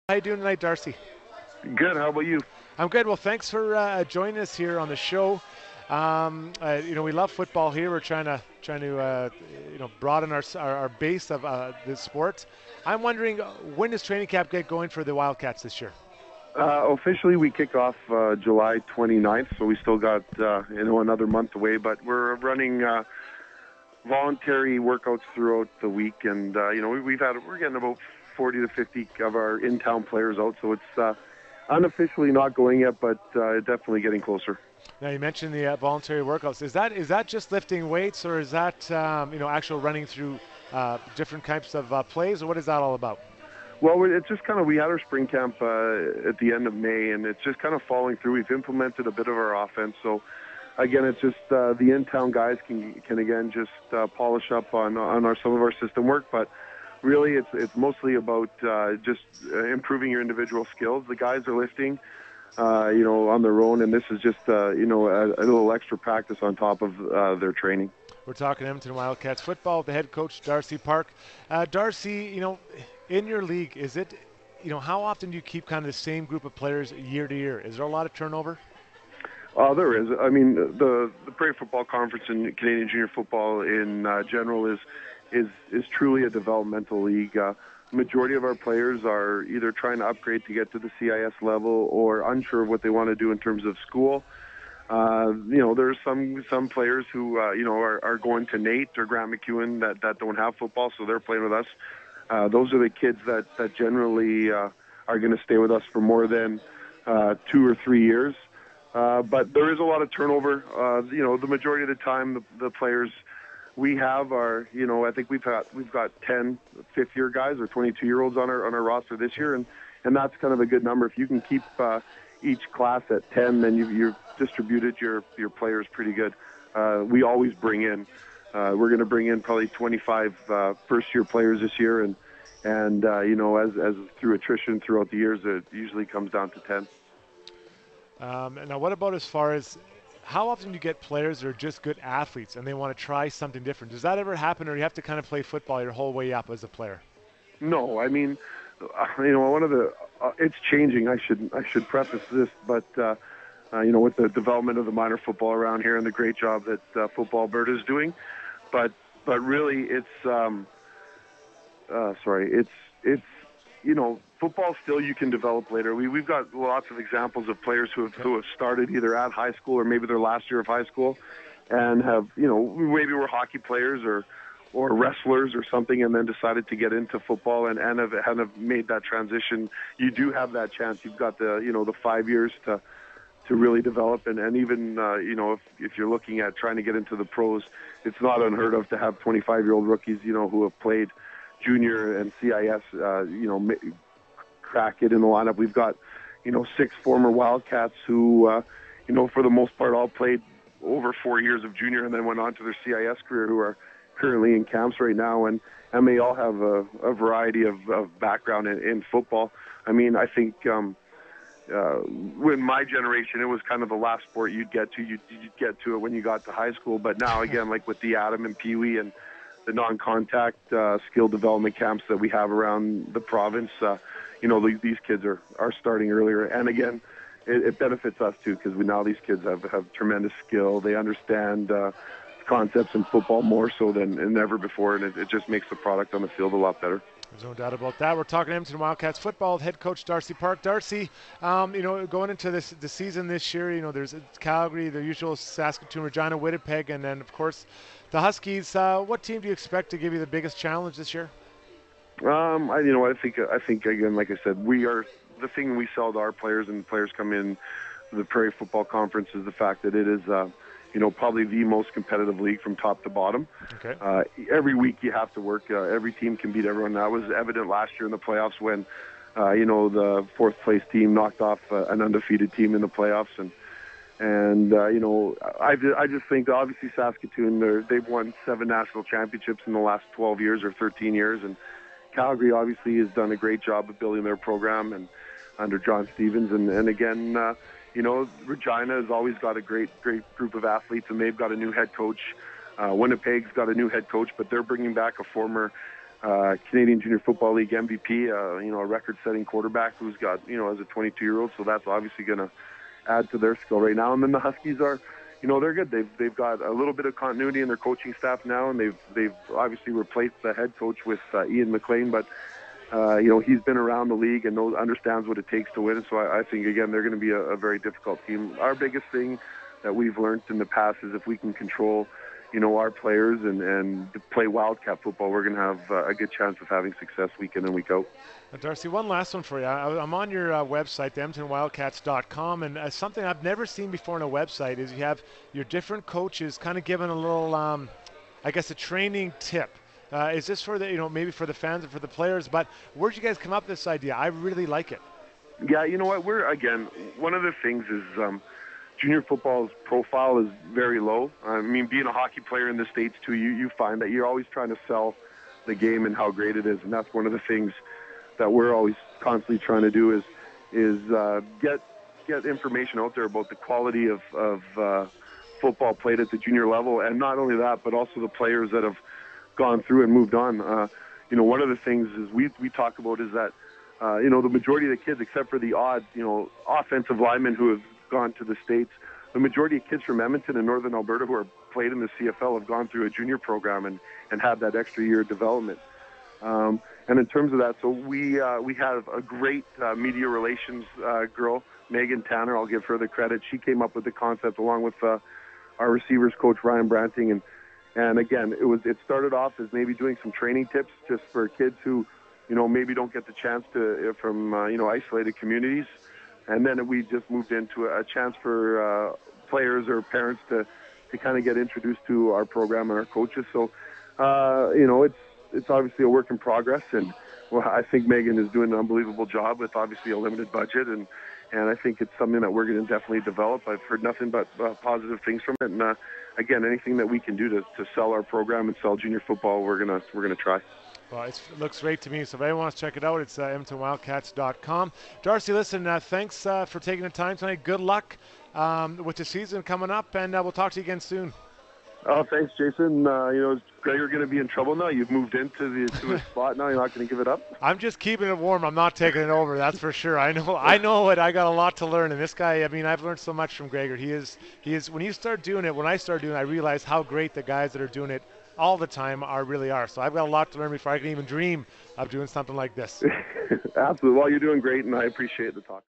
How you doing tonight, Darcy? Good. How about you? I'm good. Well, thanks for joining us here on the show. We love football here. We're trying to broaden our base of the sport. I'm wondering when does training camp get going for the Wildcats this year? Officially, we kick off July 29th, so we still got another month away. But we're running voluntary workouts throughout the week, and we're getting about 40 to 50 of our in-town players out. So it's unofficially not going yet, but definitely getting closer. Now you mentioned the voluntary workouts. Is that just lifting weights, or is that actual running through different types of plays, or what is that all about? Well, it's just kind of, we had our spring camp at the end of May, and it's just kind of following through. We've implemented a bit of our offense. So, again, it's just the in-town guys can again, just polish up on some of our system work. But really, it's mostly about just improving your individual skills. The guys are lifting, on their own, and this is just, a little extra practice on top of their training. We're talking Edmonton Wildcats football with the head coach, Darcy Park. Darcy, in your league, is it, how often do you keep kind of the same group of players year to year? Is there a lot of turnover? There is. I mean, the Prairie Football Conference and Canadian Junior Football in general is truly a developmental league. Majority of our players are either trying to upgrade to get to the CIS level or unsure of what they want to do in terms of school. There's some players who are going to Nate or Grant McEwen that don't have football, so they're playing with us. Those are the kids that generally are going to stay with us for more than 2 or 3 years. But there is a lot of turnover. The majority of the time, the players we have are, I think we've got 10 fifth-year guys or 22-year-olds on our roster this year, and that's kind of a good number. If you can keep each class at 10, then you've distributed your players pretty good. We always bring in. We're going to bring in probably 25 first-year players this year, and as through attrition throughout the years, it usually comes down to 10. Now, what about as far as how often do you get players that are just good athletes and they want to try something different? Does that ever happen, or do you have to kind of play football your whole way up as a player? No, I mean, one of the it's changing. I should preface this, but with the development of the minor football around here and the great job that Football Alberta is doing, but really it's football still you can develop later. We've got lots of examples of players who have started either at high school or maybe their last year of high school, and have maybe were hockey players or wrestlers or something, and then decided to get into football and have made that transition. You do have that chance. You've got the 5 years to really develop, and even if you're looking at trying to get into the pros, it's not unheard of to have 25-year-old rookies who have played junior and CIS crack it in the lineup. We've got 6 former Wildcats who for the most part all played over 4 years of junior and then went on to their CIS career, who are currently in camps right now, and they all have a variety of background in football. I mean, I think when my generation, it was kind of the last sport you'd get to. You'd get to it when you got to high school, but now again, like with the Adam and Pee Wee and the non-contact skill development camps that we have around the province, these kids are starting earlier, and again, it benefits us too, because now these kids have tremendous skill. They understand concepts in football more so than ever before, and it just makes the product on the field a lot better. There's no doubt about that. We're talking Edmonton Wildcats football with head coach Darcy Park. Darcy, going into the season this year, there's Calgary, the usual Saskatoon, Regina, Winnipeg, and then of course the Huskies. What team do you expect to give you the biggest challenge this year? I think again, like I said, we are the thing we sell to our players, and players come in the Prairie Football Conference, is the fact that it is probably the most competitive league from top to bottom. Okay. Every week you have to work. Every team can beat everyone. That was evident last year in the playoffs when, the fourth place team knocked off an undefeated team in the playoffs. I just think that obviously Saskatoon, they've won 7 national championships in the last 12 years or 13 years. And Calgary obviously has done a great job of building their program and under John Stevens. And again, Regina has always got a great group of athletes, and they've got a new head coach. Winnipeg's got a new head coach, but they're bringing back a former Canadian Junior Football League MVP, a record-setting quarterback who's got, as a 22-year-old. So that's obviously going to add to their skill right now. And then the Huskies are, they're good. They've got a little bit of continuity in their coaching staff now, and they've obviously replaced the head coach with Ian McLean, but he's been around the league and understands what it takes to win. So I think, again, they're going to be a very difficult team. Our biggest thing that we've learned in the past is if we can control, our players and play Wildcat football, we're going to have a good chance of having success week in and week out. Darcy, one last one for you. I'm on your website, EdmontonWildcats.com, and something I've never seen before on a website is you have your different coaches kind of giving a little, I guess, a training tip. Is this for the, maybe for the fans and for the players? But where'd you guys come up with this idea? I really like it. Yeah, you know what? One of the things is junior football's profile is very low. I mean, being a hockey player in the States too, you find that you're always trying to sell the game and how great it is, and that's one of the things that we're always constantly trying to do is get information out there about the quality of football played at the junior level, and not only that, but also the players that have gone through and moved on. One of the things is we talk about is that the majority of the kids, except for the odd offensive linemen who have gone to the States, the majority of kids from Edmonton and Northern Alberta who are played in the CFL have gone through a junior program and had that extra year of development. And in terms of that, so we have a great media relations girl, Megan Tanner. I'll give her the credit. She came up with the concept along with our receivers coach, Ryan Branting. And again, it started off as maybe doing some training tips just for kids who, maybe don't get the chance to from isolated communities. And then we just moved into a chance for players or parents to kind of get introduced to our program and our coaches. So, it's obviously a work in progress, and I think Megan is doing an unbelievable job with obviously a limited budget, and I think it's something that we're going to definitely develop. I've heard nothing but positive things from it, and again, anything that we can do to sell our program and sell junior football, we're gonna try. Well, it looks great to me. So if anyone wants to check it out, it's EdmontonWildcats.com. Darcy, listen, thanks for taking the time tonight. Good luck with the season coming up, and we'll talk to you again soon. Oh, thanks, Jason. Is Gregor going to be in trouble now? You've moved into his spot now. You're not going to give it up? I'm just keeping it warm. I'm not taking it over. That's for sure. I know it. I got a lot to learn. And this guy, I mean, I've learned so much from Gregor. He is. When you start doing it, when I started doing it, I realized how great the guys that are doing it all the time really are. So I've got a lot to learn before I can even dream of doing something like this. Absolutely. Well, you're doing great, and I appreciate the talk.